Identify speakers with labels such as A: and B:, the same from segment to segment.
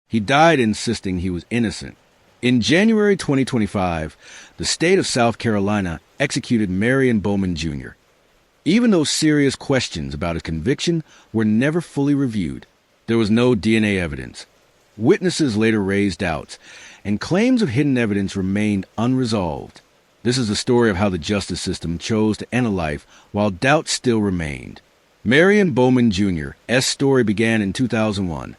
A: He died insisting he was innocent. In January 2025, the state of South Carolina executed Marion Bowman Jr. Even though serious questions about his conviction were never fully reviewed, there was no DNA evidence. Witnesses later raised doubts, and claims of hidden evidence remained unresolved. This is the story of how the justice system chose to end a life while doubts still remained. Marion Bowman Jr.'s story began in 2001,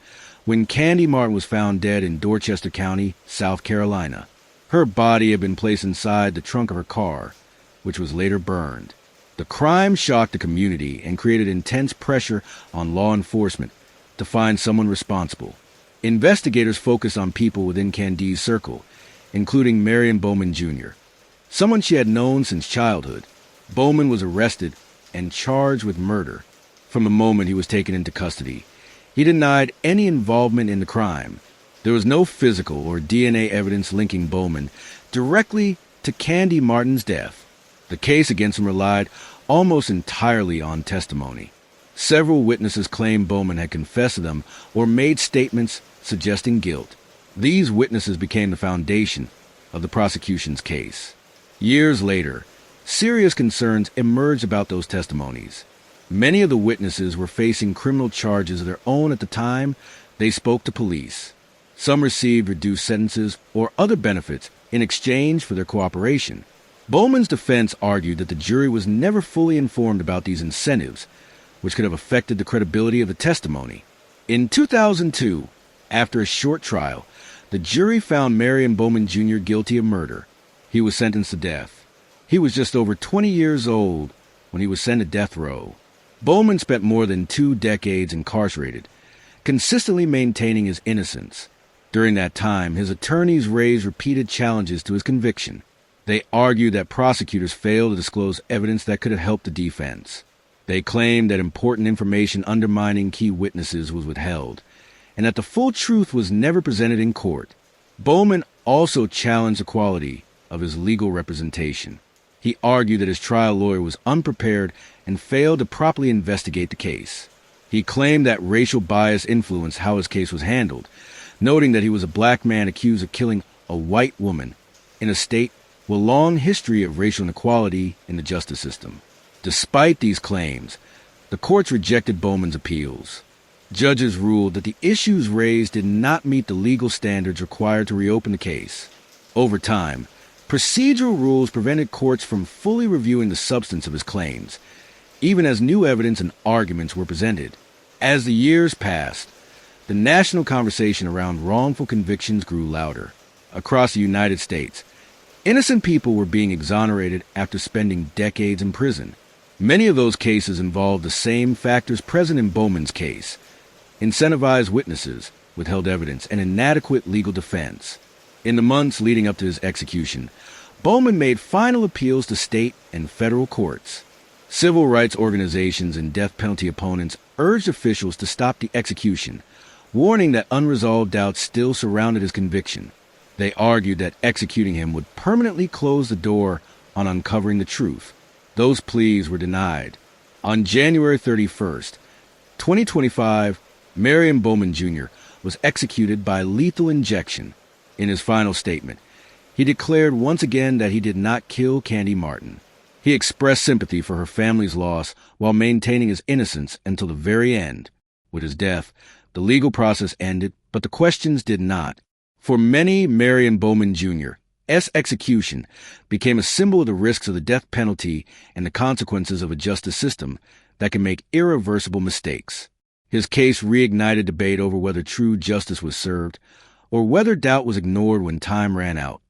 A: when Candy Martin was found dead in Dorchester County, South Carolina. Her body had been placed inside the trunk of her car, which was later burned. The crime shocked the community and created intense pressure on law enforcement to find someone responsible. Investigators focused on people within Candy's circle, including Marion Bowman Jr., someone she had known since childhood. Bowman was arrested and charged with murder. From the moment he was taken into custody, he denied any involvement in the crime. There was no physical or DNA evidence linking Bowman directly to Candy Martin's death. The case against him relied almost entirely on testimony. Several witnesses claimed Bowman had confessed to them or made statements suggesting guilt. These witnesses became the foundation of the prosecution's case. Years later, serious concerns emerged about those testimonies. Many of the witnesses were facing criminal charges of their own at the time they spoke to police. Some received reduced sentences or other benefits in exchange for their cooperation. Bowman's defense argued that the jury was never fully informed about these incentives, which could have affected the credibility of the testimony. In 2002, after a short trial, the jury found Marion Bowman Jr. guilty of murder. He was sentenced to death. He was just over 20 years old when he was sent to death row. Bowman spent more than 2 decades incarcerated, consistently maintaining his innocence. During that time, his attorneys raised repeated challenges to his conviction. They argued that prosecutors failed to disclose evidence that could have helped the defense. They claimed that important information undermining key witnesses was withheld, and that the full truth was never presented in court. Bowman also challenged the quality of his legal representation. He argued that his trial lawyer was unprepared and failed to properly investigate the case. He claimed that racial bias influenced how his case was handled, noting that he was a black man accused of killing a white woman in a state with a long history of racial inequality in the justice system. Despite these claims, the courts rejected Bowman's appeals. Judges ruled that the issues raised did not meet the legal standards required to reopen the case. Over time, procedural rules prevented courts from fully reviewing the substance of his claims, even as new evidence and arguments were presented. As the years passed, the national conversation around wrongful convictions grew louder. Across the United States, innocent people were being exonerated after spending decades in prison. Many of those cases involved the same factors present in Bowman's case: incentivized witnesses, withheld evidence, and inadequate legal defense. In the months leading up to his execution, Bowman made final appeals to state and federal courts. Civil rights organizations and death penalty opponents urged officials to stop the execution, warning that unresolved doubts still surrounded his conviction. They argued that executing him would permanently close the door on uncovering the truth. Those pleas were denied. On January 31st, 2025, Marion Bowman Jr. was executed by lethal injection. In his final statement, he declared once again that he did not kill Candy Martin. He expressed sympathy for her family's loss while maintaining his innocence until the very end. With his death, the legal process ended, but the questions did not. For many, Marion Bowman Jr.'s execution became a symbol of the risks of the death penalty and the consequences of a justice system that can make irreversible mistakes. His case reignited debate over whether true justice was served or whether doubt was ignored when time ran out.